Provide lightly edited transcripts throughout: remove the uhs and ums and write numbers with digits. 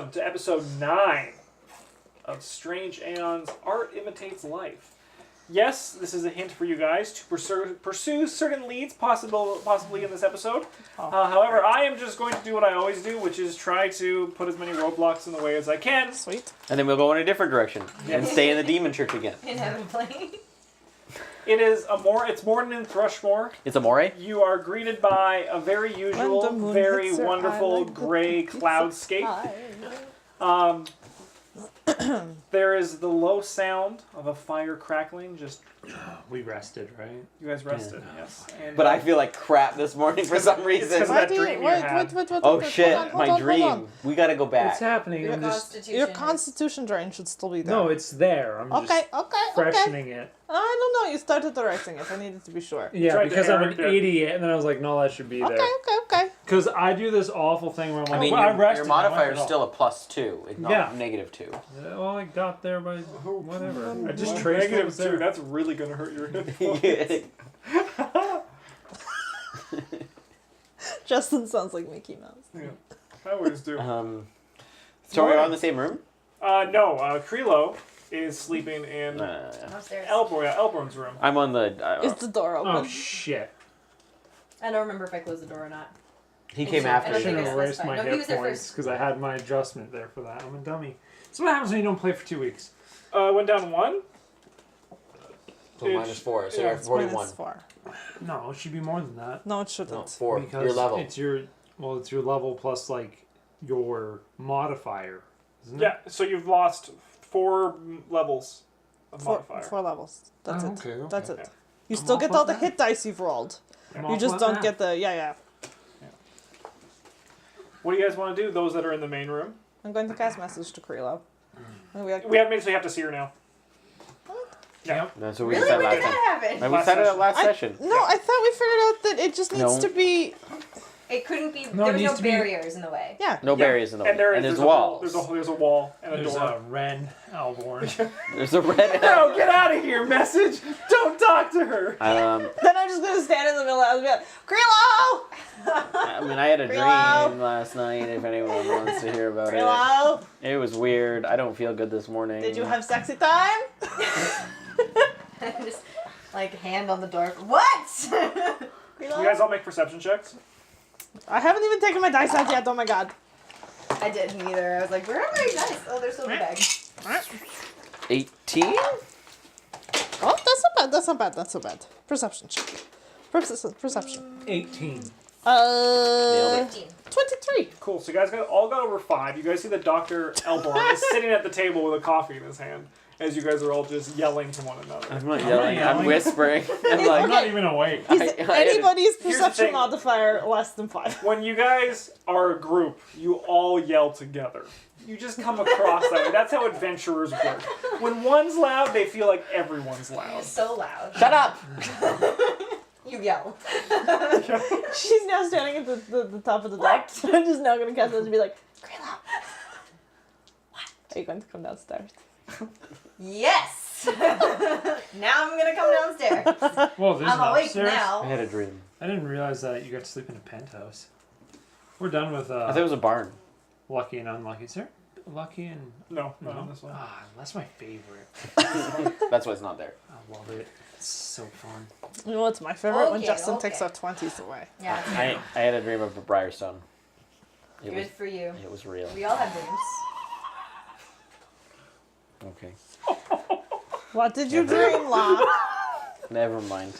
welcome to episode 9 of Strange Aeons Art Imitates Life. Yes, this is a hint for you guys to pursue certain leads possibly in this episode. However, I am just going to do what I always do, which is try to put as many roadblocks in the way as I can. Sweet. And then we'll go in a different direction and stay in the demon church again. Inevitably. It's morning in Thrushmore. It's a moray? You are greeted by a very usual, very wonderful gray cloudscape. There is the low sound of a fire crackling. Just we rested, right? you guys rested, yes. And, But I feel like crap this morning for some reason. It's that dream you had. Oh shit, my dream. We gotta go back. What's happening? Your I'm just... constitution. Your constitution drain should still be there. No, it's there. I'm just Okay. freshening it. I don't know. You started directing it. I needed to be sure. Yeah, Tried to because I'm an error it. idiot, and then I was like, no, that should be there. Okay. Because I do this awful thing where I'm like, I mean, well, I your rested. modifier is I still a +2. It's not Yeah. -2. Well, I got there by whatever. I just Well, traced what was -2, there. that's really going to hurt your hip. Justin sounds like Mickey Mouse. Yeah, I always do. So we're all in the same room? No, Krilo is sleeping in Upstairs. Elborn's room. I'm on the... Is the door open? Oh, shit. I don't remember if I closed the door or not. He came I after don't I should think me. have I erased my specified. No, he hit was there points first. because I had my adjustment there for that. I'm a dummy. That's what happens when you don't play for 2 weeks. Went down 1. So -4, so Yeah, you're it's 41. -4. No, it should be more than that. No, it shouldn't. No, 4. Because Your level. it's your level plus like your modifier, isn't Yeah, so you've lost 4 levels of modifier. Four levels. That's Oh, it. okay. That's it. Yeah. You I'm still off get on all the that. hit dice you've rolled. I'm You off just on don't that. get the... Yeah. What do you guys want to do, those that are in the main room? I'm going to cast message to Krilo. We have to see her now. Yep. That's what we Really? said When last did time. that happen? And we Last said it at session. last session. No, I thought we figured out that it just needs No. to be... It couldn't be. No, there it was needs no to be- barriers in the way. Yeah. No barriers in the way. And there's there's a walls. There's a wall and a There's door. a Ren Alborn. There's a red... No, get out of here, message! Don't talk to her! Then I'm just going to stand in the middle and be like, Krilo! I mean, I had a Hello? dream last night, if anyone wants to hear about Krilo! it. It was weird. I don't feel good this morning. Did you have sexy time? Just like hand on the door. What? You guys all make perception checks? I haven't even taken my dice out yet, oh my god. I didn't either. I was like, where are my dice? Oh, they're still in the bag. 18? Oh, that's not bad. Perception check. Perception. 18. Nailed it. 15. 23. Cool, so you guys all got over 5. You guys see that Dr. Elborn is sitting at the table with a coffee in his hand as you guys are all just yelling to one another. I'm not yelling. I'm yelling. whispering. I'm I'm like... not even awake. He's I had a- anybody's Here's the perception thing. modifier less than 5. When you guys are a group, you all yell together. You just come across that way. That's how adventurers work. When one's loud, they feel like everyone's You're loud. so loud. Shut up! You yell. She's now standing at the top of the deck. I'm just now going to cast it and be like, Krilo. What? Are you going to come downstairs? Yes. Now I'm gonna come downstairs. Well, this I'm is awake upstairs. I now. had a dream. I didn't realize that you got to sleep in a penthouse. We're done with I thought it was a barn. Lucky and Unlucky. Is there Lucky and... No, not on this one. Ah, that's my favorite. That's why it's not there. I love it. It's so fun. You know what's my favorite? When Okay, Justin okay. takes our 20s away. Yeah. I had a dream of a Briarstone. It Good was, for you. it was real. We all have dreams. Okay. What did you dream, Locke? Never mind.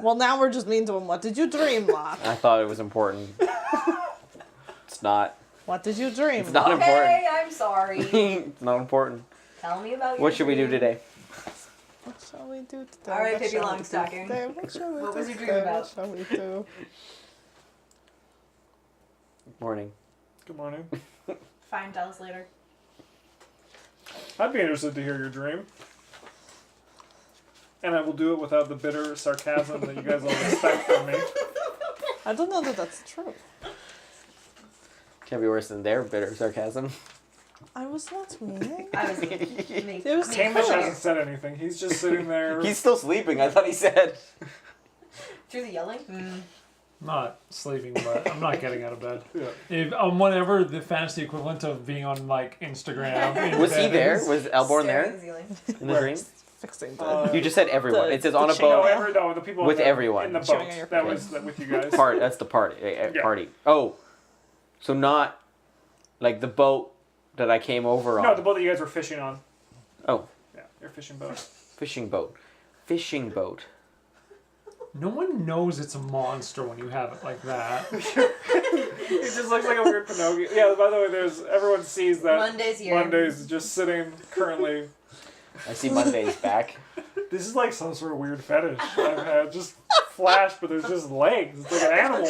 Well, now we're just mean to him. What did you dream, Locke? I thought it was important. It's not. What did you dream? It's not Okay, I'm sorry. It's not important. Tell me about your What should we do dream. today? What shall we do today? All right, What Pippi shall we do Longstocking. today? What shall we What do was your dream today? about? What shall we do? Morning. Good morning. Fine, tell us later. I'd be interested to hear your dream. And I will do it without the bitter sarcasm that you guys all expect from me. I don't know that that's true. Can't be worse than their bitter sarcasm. I was not meaning. I was It was Hamish Sure. hasn't said anything. He's just sitting there. He's still sleeping, I thought he said. through the yelling. Not sleeping, but I'm not getting out of bed. Yeah. If whatever the fantasy equivalent of being on like Instagram. in Was he bed there? is. Was Elborn Staring at there the ceiling. in the Where? dream? Fixing the. You just said everyone. the- It says the on a chain. No, boat. no, the people With in the, everyone. in the Showing boat. your That face. was that with you guys. Part. That's the party. Yeah. Party. Oh, so not like the boat that I came over on. No, the boat that you guys were fishing on. Oh, Yeah, your fishing boat. fishing boat. Fishing boat. No one knows it's a monster when you have it like that. It just looks like a weird Pinocchio. Yeah, by the way, everyone sees that Monday's here. Monday's just sitting currently. I see Monday's back. This is like some sort of weird fetish I've had. Just flash, but there's just legs. It's like an animal.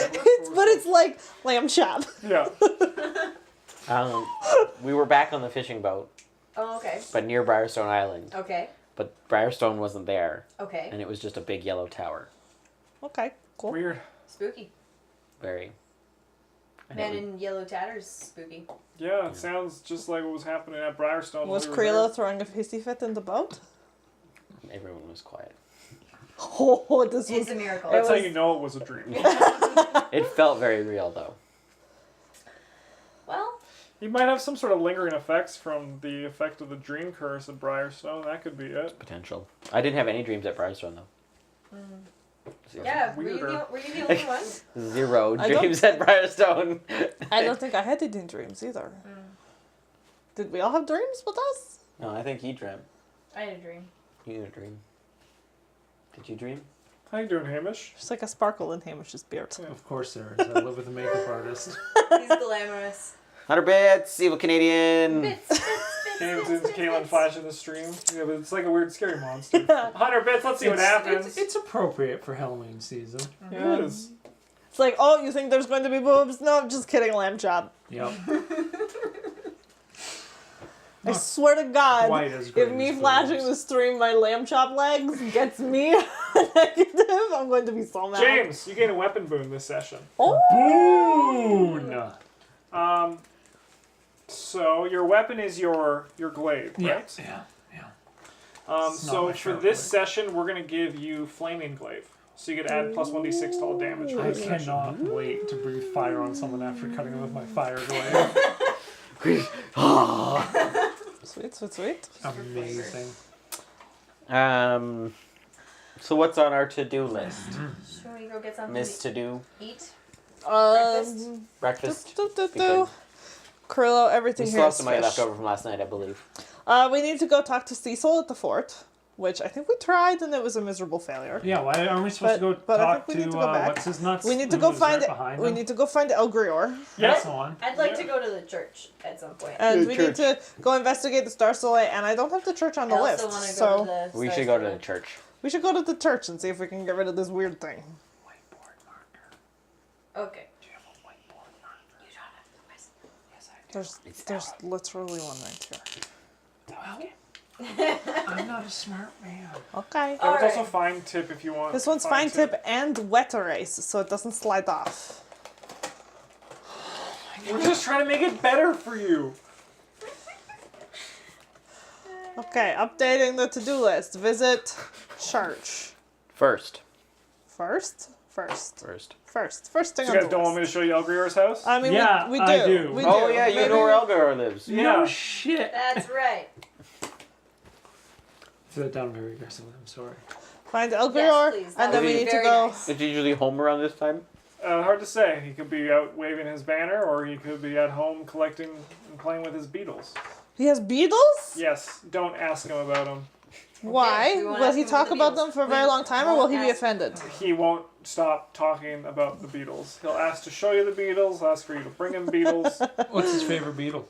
But it's like lamb chop. Yeah. We were back on the fishing boat, Oh, okay. but near Briarstone Island. Okay. But Briarstone wasn't there, Okay. and it was just a big yellow tower. Okay, cool. Weird. Spooky. Very. and Man it was- in yellow tatters. Spooky. Yeah, it sounds just like what was happening at Briarstone. Was when we were Krilo throwing a hissy fit in the boat? everyone was quiet. Oh, this It's was. a miracle. there. That's how was- you know it was a dream. It felt very real, though. Well, You might have some sort of lingering effects from the effect of the dream curse at Briarstone. That could be it. Potential. I didn't have any dreams at Briarstone, though. Zero. yeah. Were you Weirder. the only one? Zero I don't- dreams at Briarstone. I don't think I had any dreams either. Did we all have dreams with us? No, I think you dreamt. I had a dream. You had a dream. Did you dream? How you doing, Hamish? There's like a sparkle in Hamish's beard. Of course there is. I live with a makeup artist. He's glamorous. 100 bits, evil Canadian. Bits. Kaylin flashing the stream. Yeah, but it's like a weird scary monster. 100 bits, let's see what happens. It's appropriate for Halloween season. It is. It's like, oh, you think there's going to be boobs? No, I'm just kidding, lamb chop. Yep. I swear to God, Quite as great if me as flashing boobs. the stream my lamb chop legs gets me negative, I'm going to be so mad. James, you gain a weapon boon this session. Oh! Boon! So your weapon is your glaive, right? Yeah. It's not So my for sharp this blade. session, we're gonna give you flaming glaive. So you could add plus 1d6 to all damage for I this session. cannot wait to breathe fire on someone after cutting them with my fire glaive. Sweet, sweet, sweet. Amazing. So what's on our to-do list? Should we go get something Miss to to-do eat? breakfast. Do. Because Krilo, we everything still here have is some money fish. left over from last night, I believe. We need to go talk to Cecil at the fort, which I think we tried and it was a miserable failure. Yeah, why aren't we supposed to go But I talk think we need to, to go back. what's his nuts? We need to who go lives find right behind We him? need to go find El Grior, That's the one. I'd like Yeah. to go to the church at some point. and The we need to go investigate the Star Soleil. And I don't have the church on the I list, also want to go so to the. We Star should go to Soleil. the church. we should go to the church and see if we can get rid of this weird thing. Whiteboard marker. Okay. Do you have a whiteboard marker? You don't have the rest. Yes, I There's literally one right here. do. I'm not a smart man. Okay. That was Alright. also fine tip if you want. This one's fine tip and wet erase, so it doesn't slide off. We're just trying to make it better for you. Okay, updating the to-do list. Visit church. First. First thing So on you guys the don't want me list. to show you El Grior's house? I mean, Yeah, we do. I do. We Oh do. yeah, you Maybe know where Elgar lives. Yeah. No shit. That's right. Threw that down very aggressively. I'm sorry. Find El Yes, Grior, please. That and then would we be need to very go. nice. It's usually home around this time. Hard to say. He could be out waving his banner, or he could be at home collecting and playing with his beetles. He has beetles? Yes, don't ask him about them. Why? we won't Will ask he him talk about the about Beatles. them for a We very long time, or will won't he be ask- offended? He won't stop talking about the Beatles. He'll ask to show you the Beatles, ask for you to bring him Beatles. What's his favorite beetle?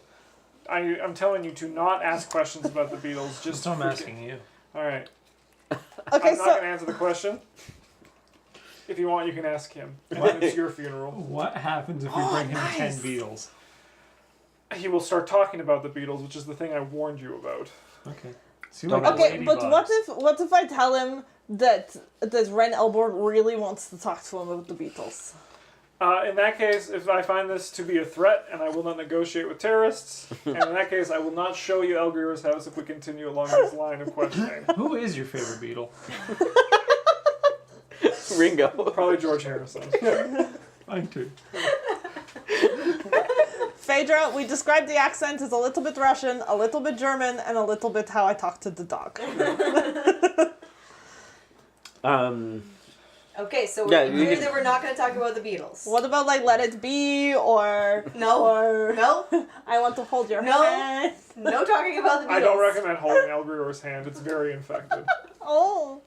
I'm telling you to not ask questions about the Beatles. Just Just I'm freaking- asking you. All right. Okay, I'm not so going to answer the question. If you want, you can ask him. When it's your funeral. What happens if we bring him 10 beetles? He will start talking about the Beatles, which is the thing I warned you about. Okay. Seem Don't like okay, but ladybugs. what if I tell him that Ren Elbord really wants to talk to him about the Beatles? In that case, if I find this to be a threat, and I will not negotiate with terrorists, and in that case, I will not show you El Grior's house if we continue along this line of questioning. Who is your favorite beetle? Ringo. Probably George Harrison. Mine too. Phaedra, we described the accent as a little bit Russian, a little bit German, and a little bit how I talk to the dog. Okay, so Yeah, we're you clear can- that we're not going to talk about the Beatles. What about like Let It Be or No. No. I Want to Hold Your No. Hand? No talking about the Beatles. I don't recommend holding El Grior's hand. It's very infected. Oh.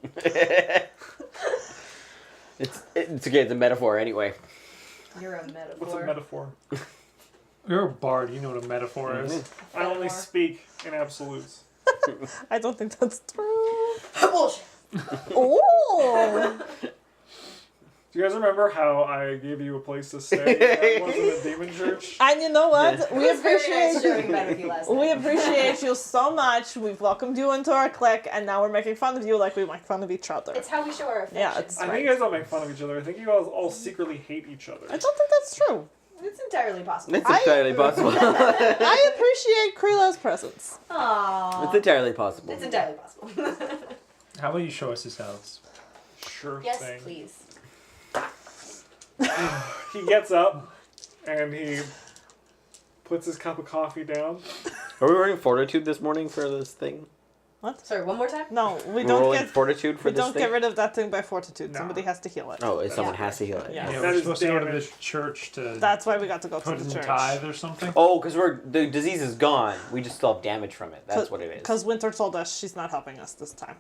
It's okay. It's a metaphor anyway. You're a metaphor. What's a metaphor? You're a bard. You know what a metaphor is. I only speak in absolutes. I don't think that's true. Bullshit. Oh. Do you guys remember how I gave you a place to stay? That wasn't a demon church. And you know what? We It was very nice appreciate showing Benefit last night. we appreciate you so much. We've welcomed you into our clique, and now we're making fun of you like we make fun of each other. It's how we show our affection. Yeah, it's I right. think you guys don't make fun of each other. I think you guys all secretly hate each other. I don't think that's true. It's entirely possible. It's entirely possible. I appreciate Krila's presence. Aww. It's entirely possible. It's entirely possible. How about you show us his house? Sure yes, thing. please. He gets up and he puts his cup of coffee down. Are we rolling fortitude this morning for this thing? Sorry, one more time? No, we We're don't rolling get fortitude for we this don't thing? get rid of that thing by fortitude. No. Somebody has to heal it. Oh, someone Yeah. has to heal it. Yeah. Yeah, That we're is supposed to go to damage. the church to That's why we got to go to put the in church. tithe or something. Oh, because the disease is gone. We just still have damage from it. That's what it is. Because Winter told us she's not helping us this time.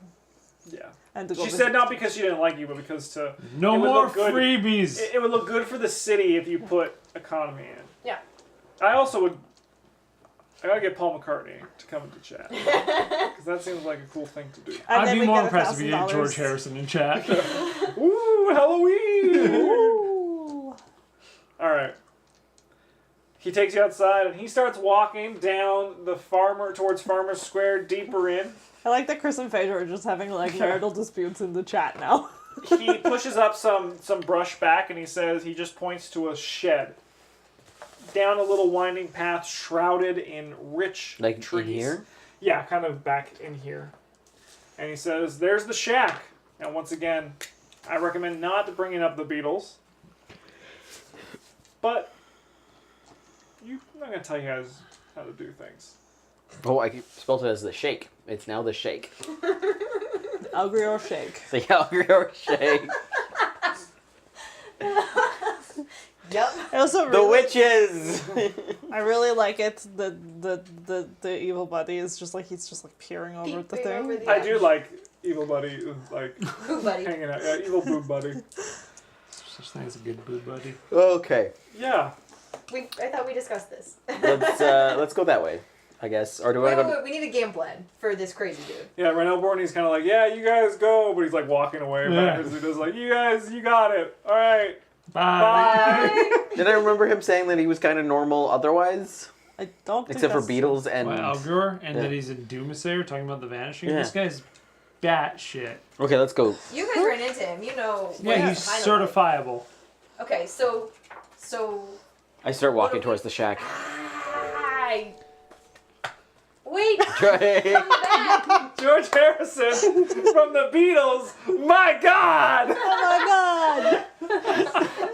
Yeah. And to go She visit- said not because she didn't like you, but because to No it would more look good. freebies. It would look good for the city if you put economy in. Yeah. I also would. I gotta get Paul McCartney to come into chat because that seems like a cool thing to do. And I'd then be we more get impressed if you did $1,000. George Harrison in chat. Ooh, Halloween! Ooh. All right. He takes you outside and he starts walking down the towards Farmer Square, deeper in. I like that Chris and Phaedra are just having like marital disputes in the chat now. He pushes up some brush back and he says he just points to a shed. Down a little winding path shrouded in rich Like trees. in here? Yeah, kind of back in here. And he says, there's the shack. And once again, I recommend not bringing up the Beatles. But I'm not going to tell you guys how to do things. Oh, I spelled it as the shake. It's now the shake. El Griot shake. The Algrior shake. Yep. I also The really, witches! I really like it. The evil buddy is just like he's just like peering over at the Peeping thing. over the I edge. do like Evil Buddy, like Boo buddy. hanging out. Yeah, Evil Boob Buddy. Such thing as a good boob buddy. Okay. Yeah. I thought we discussed this. Let's go that way, I guess. Or do we Wait, want to wait, go... wait, we need a game plan for this crazy dude. Yeah, Renell Borney's kind of like, yeah, you guys go. But he's like walking away Yeah. backwards. He does like, you guys, you got it. All right. Bye. Bye. Did I remember him saying that he was kind of normal otherwise? I don't think Except for that's Beatles and... Wow, Algor, and Yeah. that he's a Doomsayer talking about the vanishing. Yeah. This guy's bat shit. Okay, let's go. You guys ran into him. You know. what Yeah, he's he's kind of like. certifiable. Okay, so. I start walking What do we- towards the shack. Hi. Wait. Try. Come back. George Harrison from the Beatles. My God! Oh my god!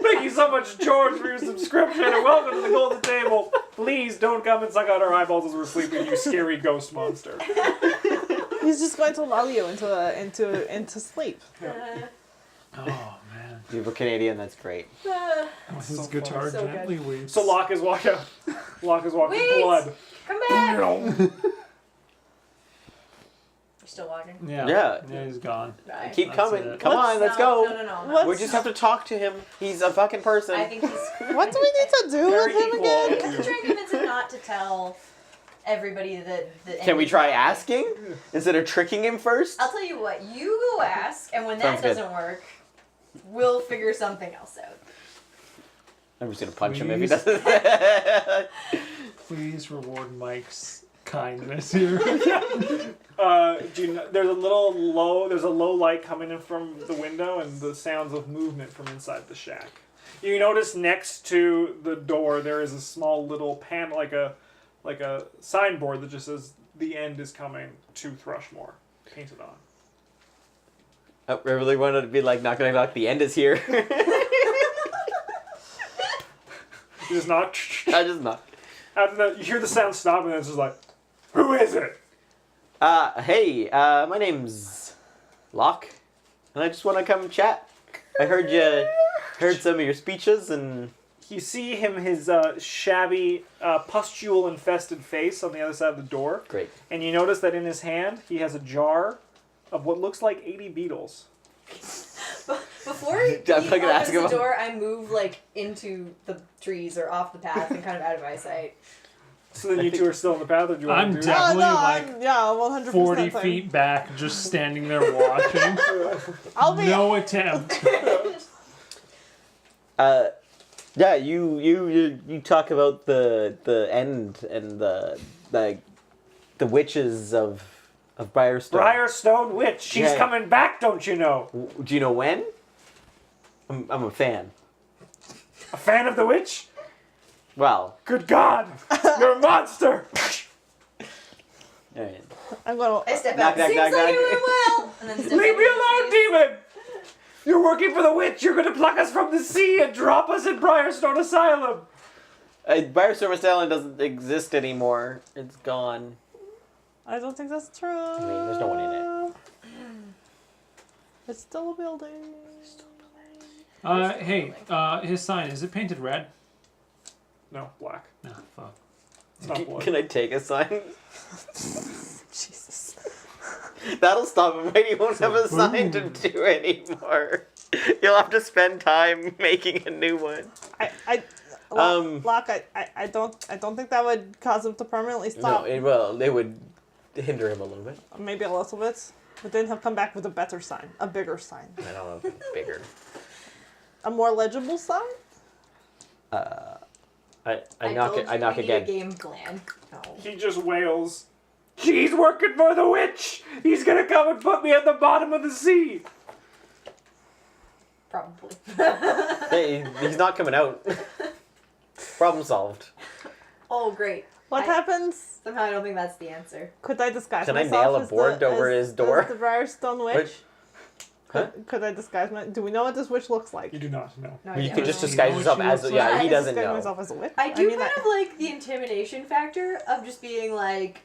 Thank you so much, George, for your subscription, and welcome to the Golden Table. Please don't come and suck out our eyeballs as we're sleeping, you scary ghost monster. He's just going to lull you into sleep. Oh, man. You have a Canadian, that's great. His so guitar funny. So gently weeps. So Locke is walking. Locke is walking Wait. blood. Come back. You're still walking. Yeah, he's gone. Bye. Keep That's coming. it. Come on, let's go. No. What? We just have to talk to him. He's a fucking person. I think he's. What do we need to do Very with him equal. again? We have to try and convince him not to tell everybody that. Can we try asking instead of tricking him first? I'll tell you what. You go ask, and when that Sounds good. doesn't work, we'll figure something else out. I'm just gonna punch him if he Please. doesn't. Please reward Mike's kindness here. Do you know, there's a low light coming in from the window and the sounds of movement from inside the shack. You notice next to the door there is a small little pan, like a signboard that just says "The end is coming to Thrushmore," painted on. I really wanted to be like, knock, knock, knock, the end is here. You just knock. I just knock. And then you hear the sound stop, and it's just like, who is it? Hey, my name's Locke, and I just want to come chat. I heard some of your speeches, and You see him, his shabby, pustule-infested face on the other side of the door. great. And you notice that in his hand, he has a jar of what looks like 80 beetles. Before he I'm not gonna ask opens the him. door, I move like into the trees or off the path and kind of out of my sight. So then you two are still in the path, or do you want I'm to do down. that? Oh, Definitely, no, like, 100% 40 thing. feet back, just standing there watching. I'll be. No attempt. Yeah, you talk about the end and the witches of Briarstone. Briarstone Witch, she's Yeah. coming back, don't you know? Do you know when? I'm a fan. A fan of the witch? Well, Good God, you're a monster! alright. I'm gonna. I step Knock, out. knock, Seems knock, like knock. it went well. And then step Leave out me into the alone, trees. demon! You're working for the witch. You're gonna pluck us from the sea and drop us in Briarstone Asylum. Briarstone Asylum doesn't exist anymore. It's gone. I don't think that's true. I mean, there's no one in it. It's still a building. Hey, his sign, is it painted red? No, black. No, fuck. It's not blood. Can I take a sign? Jesus. That'll stop him. He won't have a sign to do anymore. You'll have to spend time making a new one. Locke, I don't think that would cause him to permanently stop. No, it would hinder him a little bit. Maybe a little bit. But then he'll come back with a better sign. A bigger sign. I don't know if it's bigger. A more legible sign? I I knock told it. I you knock we again. need a game plan. No. He just wails. He's working for the witch. He's gonna come and put me at the bottom of the sea. Probably. Hey, he's not coming out. Problem solved. Oh, great. What happens? Somehow I don't think that's the answer. Could I disguise Can I myself nail a as board over his door? As the Briarstone Witch? Which- Could I disguise my... Do we know what this witch looks like? You do not know. No You idea. can just You disguise know what yourself she as looks yeah. Can He I doesn't disguise know. myself as a witch? I do mean, kind of like the intimidation factor of just being like,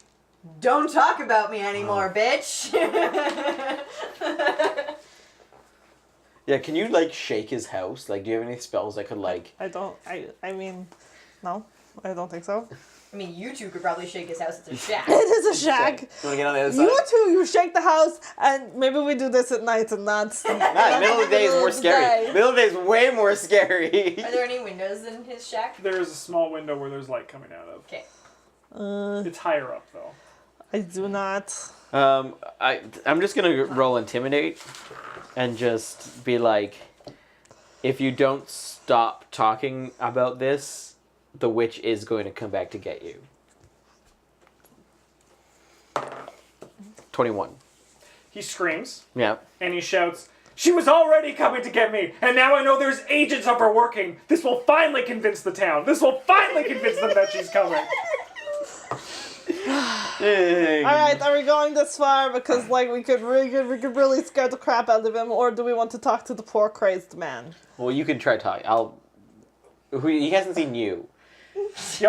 don't talk about me anymore, bitch. Yeah, can you like shake his house? Like, do you have any spells that could like? I don't... I mean... No. I don't think so. I mean, you two could probably shake his house. It's a shack. It is a shack. You want to get on the other side? You two, you shake the house, and maybe we do this at night and not... Nah, middle of the day is more scary. Middle of the day is way more scary. Are there any windows in his shack? There is a small window where there's light coming out of. Okay. It's higher up though. I do not... I'm just gonna roll intimidate, and just be like, if you don't stop talking about this, the witch is going to come back to get you. 21. He screams Yeah. and he shouts, "She was already coming to get me, and now I know there's agents of her working. This will finally convince the town. This will finally convince them that she's coming." Alright, are we going this far? Because, like, we could really scare the crap out of him, or do we want to talk to the poor crazed man? Well, you can try talking. He hasn't seen you. He's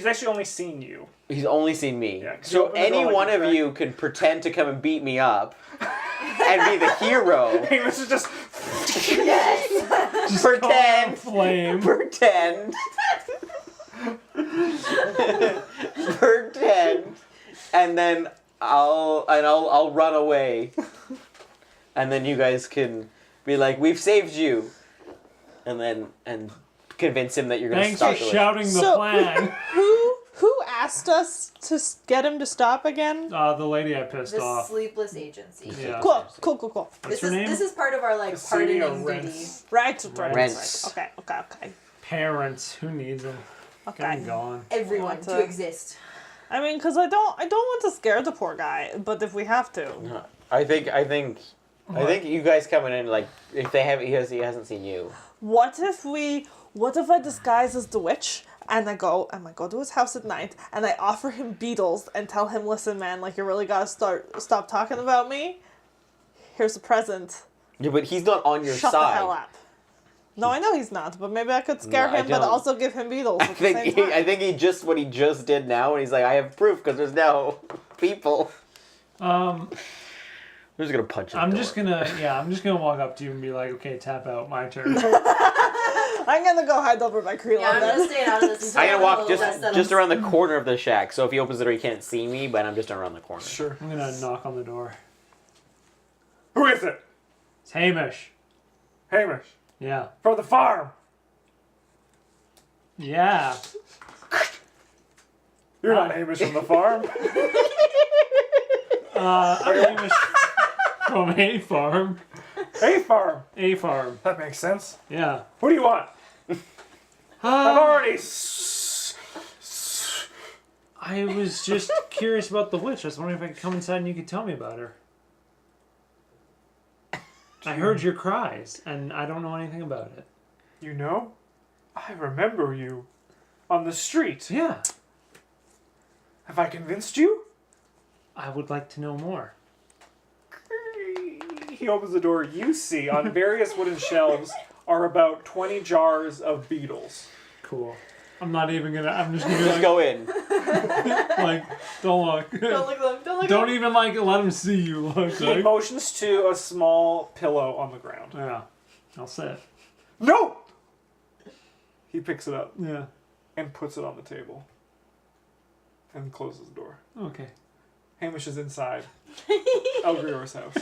actually only seen you. He's only seen me. Yeah, 'cause you so opened the door any like one a of crack. you can pretend to come and beat me up and be the hero. He was just Yes! Pretend. Flame. Pretend. Pretend. And then I'll run away. And then you guys can be like, "We've saved you." And convince him that you're gonna Thanks stop for the witch. shouting the So- plan. Who asked us to get him to stop again? The lady I pissed The off. Sleepless Agency. Yeah. Cool. What's This her is name? this is part of our like The city of pardoning duty. rents. Right. Rents. Okay. Parents. Who needs them? Okay. I'm gone. Everyone Want to to- exist. I mean, because I don't want to scare the poor guy, but if we have to, I think you guys coming in like if they have he hasn't seen you. what if I disguise as the witch and I go to his house at night and I offer him beetles and tell him, "Listen, man, like you really gotta stop talking about me. Here's a present. Yeah, but he's not on your Shut side. the hell up. No, I know he's not, but maybe I could scare No, I him, but don't. also give him beetles at the same time. I think what he just did now, and he's like, I have proof because there's now people. I'm just gonna punch him. I'm just gonna walk up to you and be like, okay, tap out, my turn. I'm gonna go hide over by Krelon Yeah, I'm then. gonna stay out of this. Until I'm gonna walk the rest just of around the corner of the shack. So if he opens the door, he can't see me, but I'm just around the corner. Sure. I'm gonna knock on the door. Who is it? It's Hamish. Hamish. Yeah. From the farm. Yeah. You're not Hamish from the farm. I'm Hamish from A Farm. Hey, farm. A Farm. That makes sense. Yeah. What do you want? I've already. I was just curious about the witch. I was wondering if I could come inside and you could tell me about her. I heard your cries, and I don't know anything about it. You know, I remember you on the street. Yeah. Have I convinced you? I would like to know more. He opens the door. You see on various wooden shelves are about 20 jars of beetles. Cool. I'm not even gonna. I'm just gonna be Just like, go in. like, don't look. Don't look at them. Don't look Don't at them. even like let him see you. Look. He Like, motions to a small pillow on the ground. yeah. I'll sit. No! He picks it up Yeah. and puts it on the table. And closes the door. Okay. Hamish is inside Elgrior's house.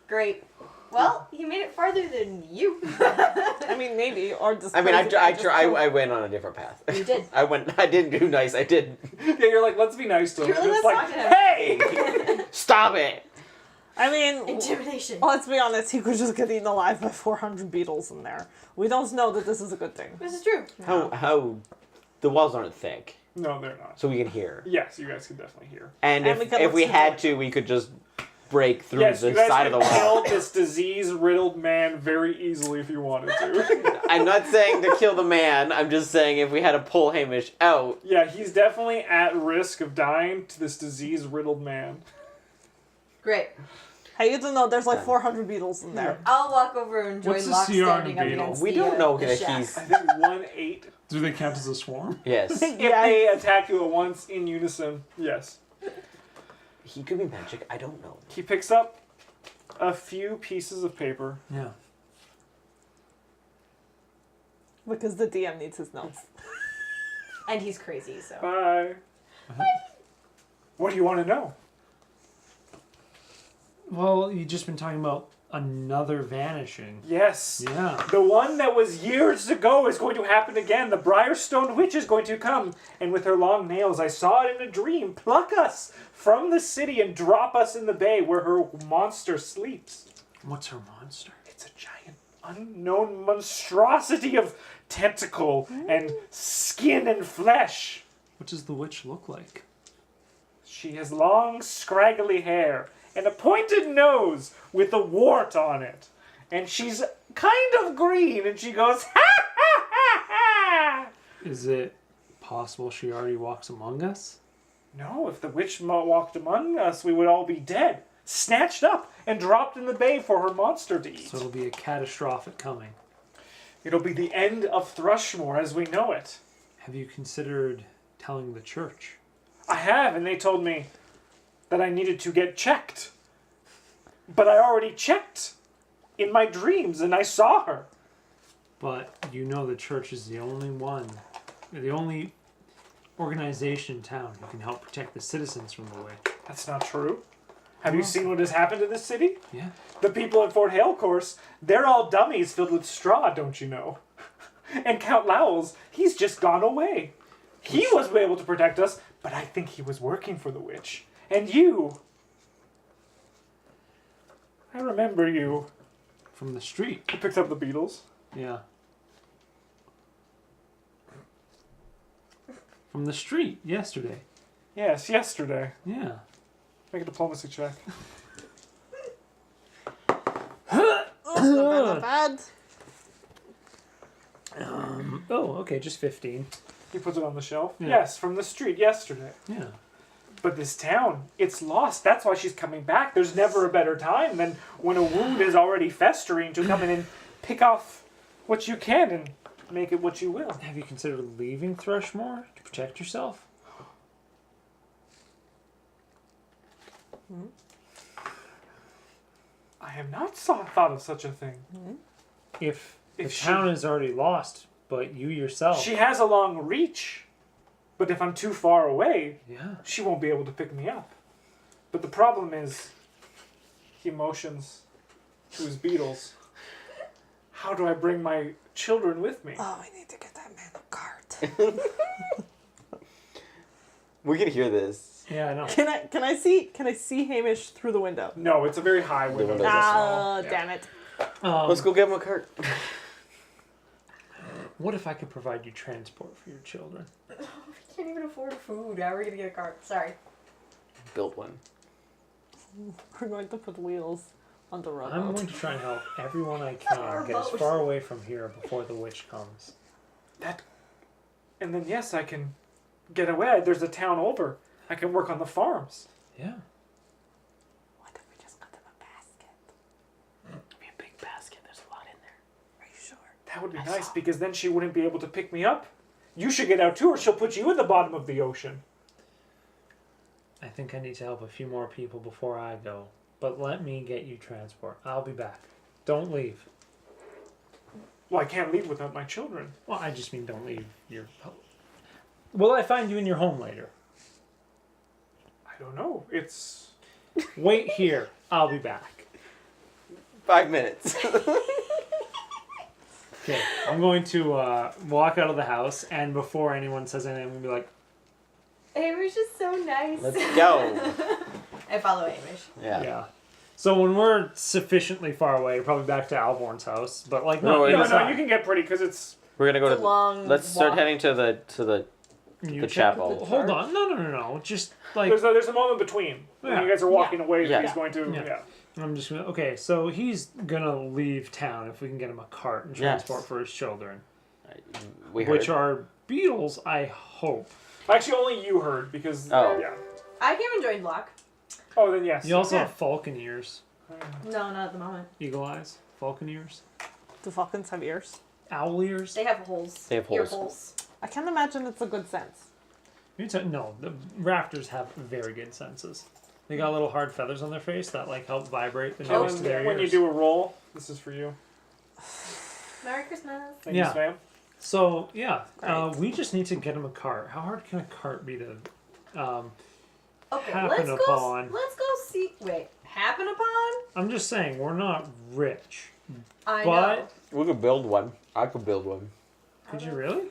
Great. Well, he made it farther than you. I mean, maybe, or just. I mean, crazy guy just killed- I went on a different path. You did. I didn't do nice. I didn't. Yeah, you're like, let's be nice to him. You're And it's like, like, let's talk to hey! Stop it. I mean, Intimidation. let's be honest, he could just get eaten alive by 400 beetles in there. We don't know that this is a good thing. This is true. How the walls aren't thick, No, they're not. so we can hear. Yes, you guys can definitely hear. And And we can if look we through had the to, we could just break through Yes, the you guys side of can the wall. kill this disease-riddled man very easily if you wanted to. I'm not saying to kill the man. I'm just saying if we had to pull Hamish out. Yeah, he's definitely at risk of dying to this disease-riddled man. Great. Hey, you don't know, there's like 400 beetles in there. I'll walk over and join What's the Locke CR standing to up beetle? against We the, don't know the if shack. he's. I think 1-8. Do they count as a swarm? Yes, If Yeah. they attack you at once in unison, yes. he could be magic. I don't know. He picks up a few pieces of paper. Yeah. Because the DM needs his notes. And he's crazy, so. Bye. What do you want to know? Well, you've just been talking about another vanishing. Yes. Yeah. The one that was years ago is going to happen again. The Briarstone Witch is going to come, and with her long nails, I saw it in a dream, pluck us from the city and drop us in the bay where her monster sleeps. What's her monster? It's a giant, unknown monstrosity of tentacle and skin and flesh. What does the witch look like? She has long, scraggly hair and a pointed nose with a wart on it. And she's kind of green, and she goes, ha ha ha ha! Is it possible she already walks among us? No, if the witch walked among us, we would all be dead, snatched up, and dropped in the bay for her monster to eat. So it'll be a catastrophic coming. It'll be the end of Thrushmore as we know it. Have you considered telling the church? I have, and they told me that I needed to get checked. But I already checked in my dreams, and I saw her. But you know the church is the only one, the only organization in town who can help protect the citizens from the witch. That's not true. Have you seen what has happened to this city? Yeah. The people at Fort Hale Course, they're all dummies filled with straw, don't you know? And Count Lowell's, he's just gone away. He was able to protect us, but I think he was working for the witch. And you... I remember you. From the street. He picks up the beetles. Yeah. From the street yesterday. Yes, yesterday. Yeah. Make a diplomacy check. Oh, not bad. Oh, okay, just 15. He puts it on the shelf. Yeah. Yes, from the street yesterday. Yeah. But this town, it's lost. That's why she's coming back. There's never a better time than when a wound is already festering to come in and pick off what you can and make it what you will. Have you considered leaving Thrushmore to protect yourself? I have not thought of such a thing. If the If she- town is already lost, but you yourself... She has a long reach, but if I'm too far away, Yeah. she won't be able to pick me up. But the problem is, he motions to his beetles. How do I bring my children with me? Oh, I need to get that man a cart. We can hear this. Yeah, I know. Can I see Hamish through the window? No, it's a very high window. window. It's Ah, small. Yeah. damn it. Let's go get him a cart. What if I could provide you transport for your children? We can't even afford food. How are we gonna get a cart? Sorry. Build one. We're going to put wheels on the road. I'm going to try and help everyone I can Our get as boat. far away from here before the witch comes. And then, yes, I can get away. There's a town over. I can work on the farms. Yeah. What if we just got them a basket? Be a big basket. There's a lot in there. Are you sure? That would be nice because then she wouldn't be able to pick me up. You should get out too, or she'll put you in the bottom of the ocean. I think I need to help a few more people before I go. But let me get you transport. I'll be back. Don't leave. Well, I can't leave without my children. Well, I just mean don't leave your... Will I find you in your home later? I don't know. It's... Wait here. I'll be back. 5 minutes. Okay, I'm going to walk out of the house, and before anyone says anything, I'm going to be like, Hamish is so nice. Let's go. I follow Hamish. Yeah. yeah. So when we're sufficiently far away, probably back to Alborn's house, but like No, not wait, No, inside. no, you can get pretty because it's... We're gonna go It's to. a long Let's start walk. heading to the You the check- chapel. Hold on, no. Just like There's a moment between when Yeah. you guys are walking away that Yeah. he's going to... Yeah. Yeah. I'm just gonna. Okay, so he's gonna leave town if we can get him a cart and Yes. transport for his children, We heard. which are beetles. I hope. Actually, only you heard because... Oh. Yeah. I came and joined Block. Oh, then yes. You also Yeah. have falcon ears, No, not at the moment. eagle eyes, falcon ears, Do falcons have ears? owl ears. They have holes. They have Ear holes. holes. I can't imagine it's a good sense. No, the raptors have very good senses. They got little hard feathers on their face that like help vibrate the Oh, noise to their and when you ears. do a roll, this is for you. Merry Christmas. Thank Yeah. you, Sam. So yeah, Great. we just need to get him a cart. How hard can a cart be to? Okay, Happen upon. let's go see. Wait, happen upon? I'm just saying we're not rich, I but know. We could build one. I could build one. could you really?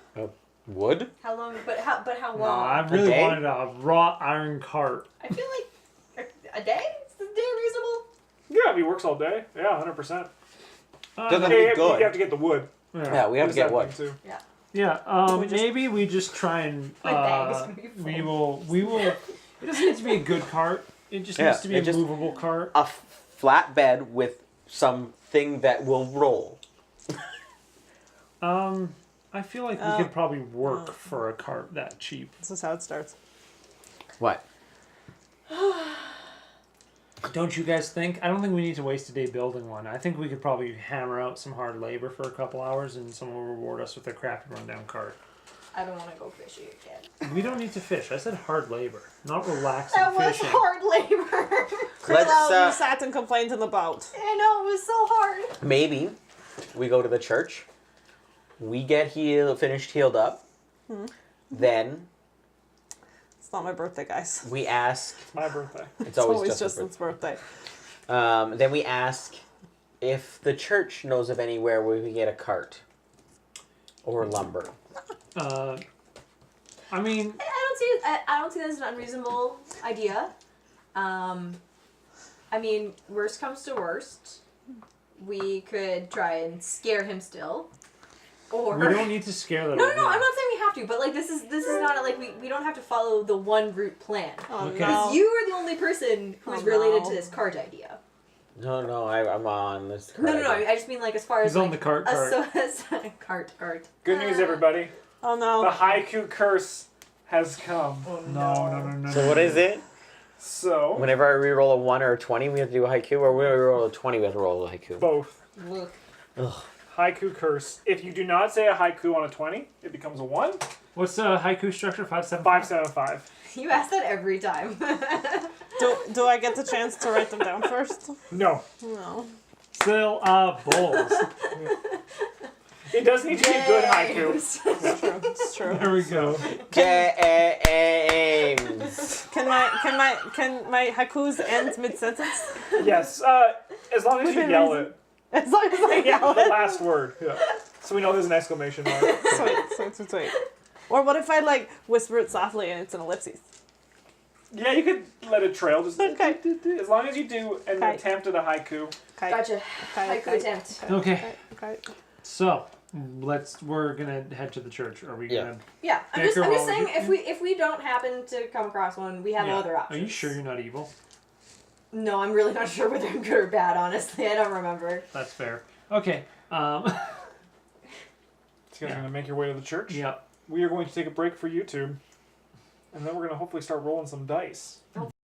Wood? How long? But how No, long? I really day? wanted a wrought iron cart. I feel like a day. Is a day reasonable? Yeah, he works all day. Yeah, 100%. Doesn't Uh, be Yeah, good. you have to get the wood. Yeah, we have to There's get that wood. thing, too. Yeah, We just- maybe we just try and My bag is gonna be full. we will. It doesn't need to be a good cart. It just Yeah, needs to be it a just- movable cart. A flat bed with something that will roll. I feel like we Oh. could probably work for a cart that cheap. This is how it starts. What? Don't you guys think? I don't think we need to waste a day building one. I think we could probably hammer out some hard labor for a couple hours, and someone will reward us with a crappy rundown cart. I don't want to go fishing again. We don't need to fish. I said hard labor, not relaxing That was fishing. hard labor. Let's, You sat and complained in the boat. I know it was so hard. Maybe we go to the church. We get finished healed up. Then It's not my birthday, guys. we ask. It's my birthday. It's always, just Justin's birthday. Then we ask if the church knows of anywhere where we can get a cart or lumber. I mean, I don't see that as an unreasonable idea. I mean, worst comes to worst, we could try and scare him still, or we don't need to scare them. No, I'm not saying we have to, but like this is not like we don't have to follow the one route plan. Oh, Okay. Because no. you are the only person who's Oh, related no. to this cart idea. No, I'm on this cart. No. I just mean like as far as He's on like, the cart. cart. Cart. Good news, everybody. Oh The no. haiku curse has come. Oh, No. So what is it? So, Whenever I reroll a 1 or a 20, we have to do a haiku, or when we roll a 20, we have to roll a haiku. both. Look. Ugh. Haiku curse. If you do not say a haiku on a 20, it becomes a 1. What's the haiku structure? 5, 7, 575. You ask that every time. Do I get the chance to write them down first? No. No. syllables. It does need to be a good haiku. It's true. It's true. There we go. James. Can my haikus end mid sentence? Yes, as long as you Within yell reason. it. As long as I yell The it. last word. Yeah. So we know there's an exclamation mark. Sweet. Or what if I like whisper it softly and it's an ellipses? Yeah, you could let it trail. Just Okay. as long as you do an Okay. attempt at a haiku. Okay. Gotcha. Okay. Haiku attempt. Okay. Okay. So we're gonna head to the church. Are we Yeah. gonna? Yeah, I'm Baker, just while saying we- if we don't happen to come across one, we have Yeah. other Are options. you sure you're not evil? No, I'm really not sure whether I'm good or bad. Honestly, I don't remember. That's fair. Okay. So you guys are going to make your way to the church. Yep. We are going to take a break for YouTube. And then we're going to hopefully start rolling some dice.